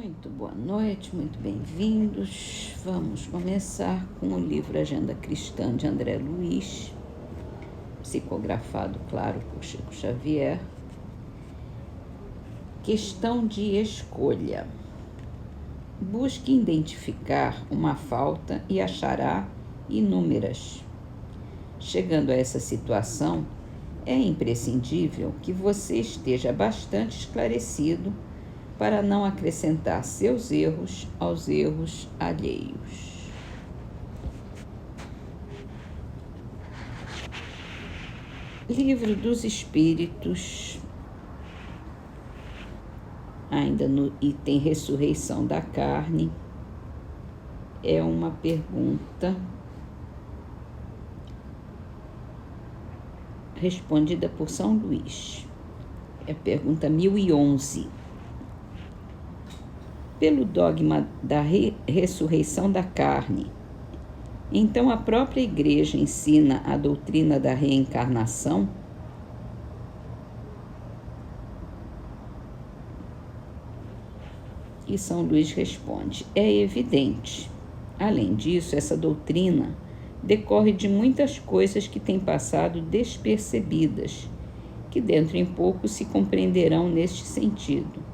Muito boa noite, muito bem-vindos. Vamos começar com o livro Agenda Cristã de André Luiz, psicografado, claro, por Chico Xavier. Questão de escolha. Busque identificar uma falta e achará inúmeras. Chegando a essa situação, é imprescindível que você esteja bastante esclarecido para não acrescentar seus erros aos erros alheios. Livro dos Espíritos, ainda no item Ressurreição da Carne, é uma pergunta respondida por São Luís. É a pergunta 1011. Pelo dogma da ressurreição da carne, então a própria Igreja ensina a doutrina da reencarnação? E São Luís responde: é evidente. Além disso, essa doutrina decorre de muitas coisas que têm passado despercebidas, que dentro em pouco se compreenderão neste sentido.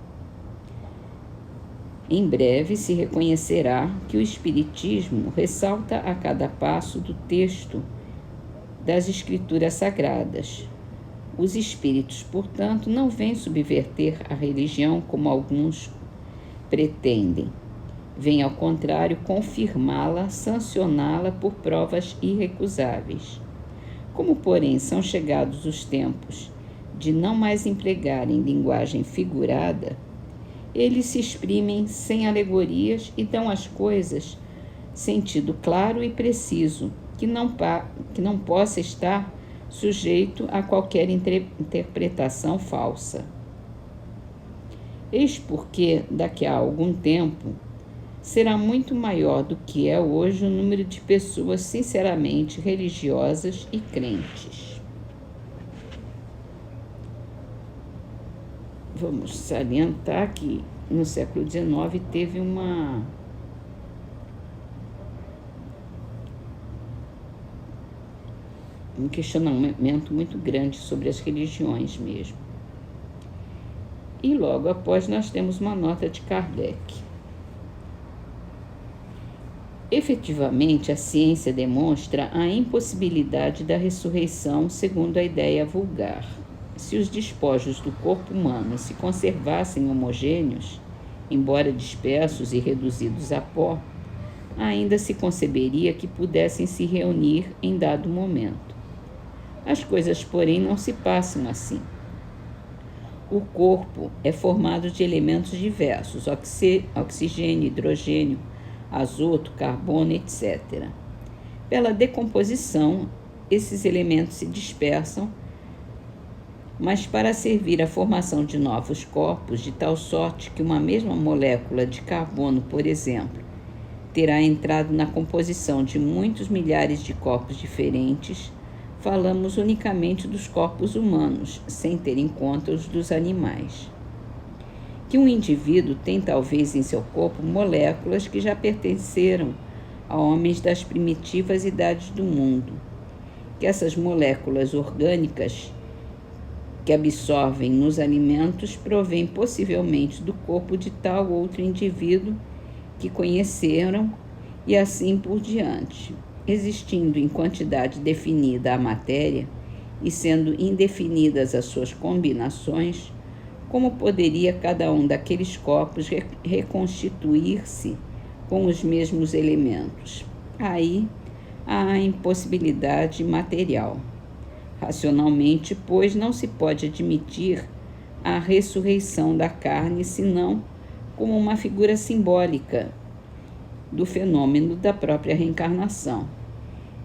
Em breve se reconhecerá que o Espiritismo ressalta a cada passo do texto das Escrituras Sagradas. Os espíritos, portanto, não vêm subverter a religião como alguns pretendem. Vêm, ao contrário, confirmá-la, sancioná-la por provas irrecusáveis. Como, porém, são chegados os tempos de não mais empregarem linguagem figurada, eles se exprimem sem alegorias e dão às coisas sentido claro e preciso, que não possa estar sujeito a qualquer interpretação falsa. Eis porque, daqui a algum tempo, será muito maior do que é hoje o número de pessoas sinceramente religiosas e crentes. Vamos salientar que no século XIX teve um questionamento muito grande sobre as religiões mesmo. E logo após nós temos uma nota de Kardec. Efetivamente, a ciência demonstra a impossibilidade da ressurreição segundo a ideia vulgar. Se os despojos do corpo humano se conservassem homogêneos, embora dispersos e reduzidos a pó, ainda se conceberia que pudessem se reunir em dado momento. As coisas, porém, não se passam assim. O corpo é formado de elementos diversos, oxigênio, hidrogênio, azoto, carbono, etc. Pela decomposição, esses elementos se dispersam, mas para servir à formação de novos corpos, de tal sorte que uma mesma molécula de carbono, por exemplo, terá entrado na composição de muitos milhares de corpos diferentes, falamos unicamente dos corpos humanos, sem ter em conta os dos animais. Que um indivíduo tem talvez em seu corpo moléculas que já pertenceram a homens das primitivas idades do mundo, que essas moléculas orgânicas que absorvem nos alimentos provém possivelmente do corpo de tal outro indivíduo que conheceram e assim por diante. Existindo em quantidade definida a matéria e sendo indefinidas as suas combinações, como poderia cada um daqueles corpos reconstituir-se com os mesmos elementos? Aí há a impossibilidade material. Racionalmente, pois, não se pode admitir a ressurreição da carne senão como uma figura simbólica do fenômeno da própria reencarnação.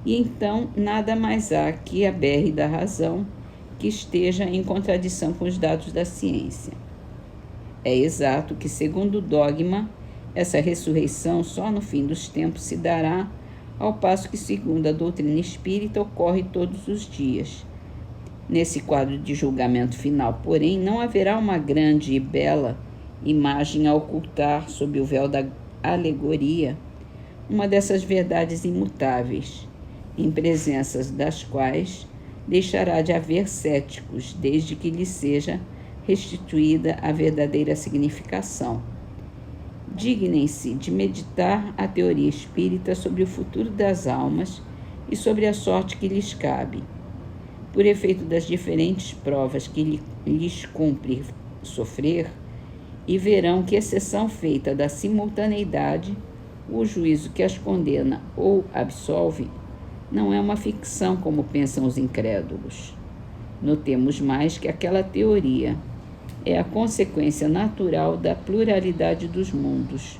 E então nada mais há que a berre da razão que esteja em contradição com os dados da ciência. É exato que, segundo o dogma, essa ressurreição só no fim dos tempos se dará, ao passo que, segundo a doutrina espírita, ocorre todos os dias. Nesse quadro de julgamento final, porém, não haverá uma grande e bela imagem a ocultar sob o véu da alegoria uma dessas verdades imutáveis, em presenças das quais deixará de haver céticos, desde que lhe seja restituída a verdadeira significação. Dignem-se de meditar a teoria espírita sobre o futuro das almas e sobre a sorte que lhes cabe, por efeito das diferentes provas que lhes cumpre sofrer, e verão que, exceção feita da simultaneidade, o juízo que as condena ou absolve não é uma ficção como pensam os incrédulos. Notemos mais que aquela teoria é a consequência natural da pluralidade dos mundos,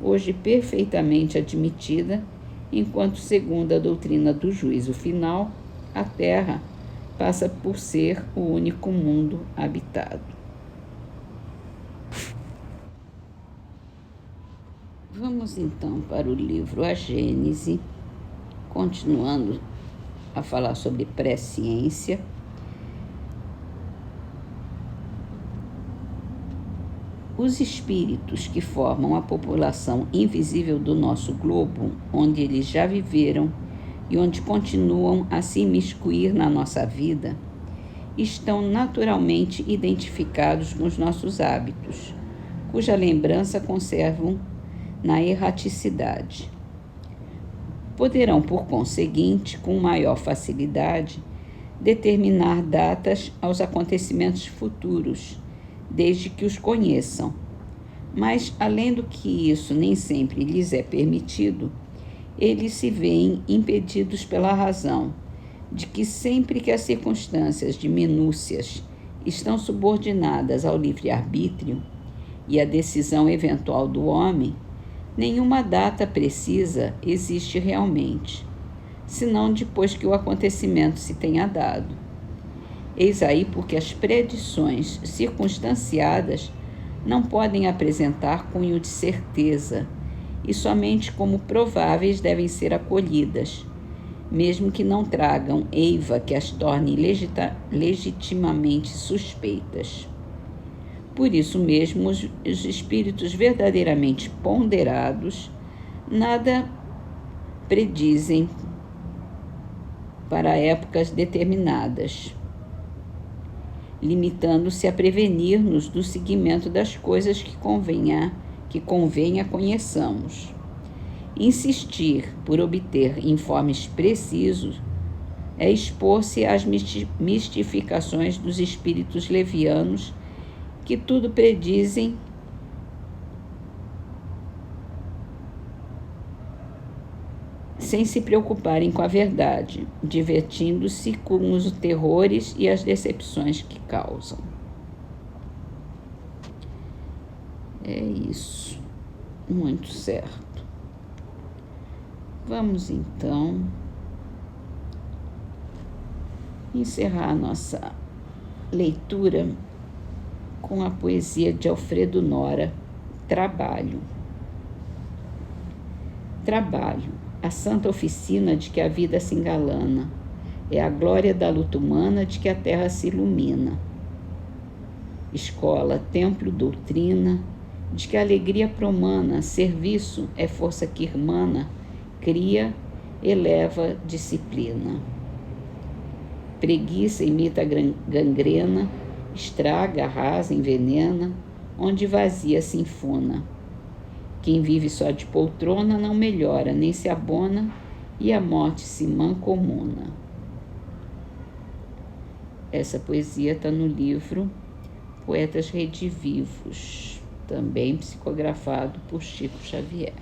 hoje perfeitamente admitida, enquanto, segundo a doutrina do juízo final, a Terra passa por ser o único mundo habitado. Vamos então para o livro A Gênese, continuando a falar sobre presciência. Os espíritos que formam a população invisível do nosso globo, onde eles já viveram e onde continuam a se imiscuir na nossa vida, estão naturalmente identificados com os nossos hábitos, cuja lembrança conservam na erraticidade. Poderão, por conseguinte, com maior facilidade, determinar datas aos acontecimentos futuros, desde que os conheçam. Mas, além do que isso nem sempre lhes é permitido, eles se veem impedidos pela razão de que, sempre que as circunstâncias de minúcias estão subordinadas ao livre-arbítrio e à decisão eventual do homem, nenhuma data precisa existe realmente, senão depois que o acontecimento se tenha dado. Eis aí porque as predições circunstanciadas não podem apresentar cunho de certeza e somente como prováveis devem ser acolhidas, mesmo que não tragam eiva que as torne legitimamente suspeitas. Por isso mesmo, os espíritos verdadeiramente ponderados nada predizem para épocas determinadas, limitando-se a prevenir-nos do seguimento das coisas que convenha conheçamos. Insistir por obter informes precisos é expor-se às mistificações dos espíritos levianos que tudo predizem sem se preocuparem com a verdade, divertindo-se com os terrores e as decepções que causam. É isso, muito certo. Vamos então encerrar a nossa leitura com a poesia de Alfredo Nora, Trabalho. Trabalho, a santa oficina de que a vida se engalana, é a glória da luta humana de que a terra se ilumina. Escola, templo, doutrina, de que a alegria promana, serviço é força que irmana, cria, eleva, disciplina. Preguiça imita a gangrena, estraga, arrasa, envenena, onde vazia se infuna. Quem vive só de poltrona não melhora, nem se abona, e a morte se mancomuna. Essa poesia está no livro Poetas Redivivos, também psicografado por Chico Xavier.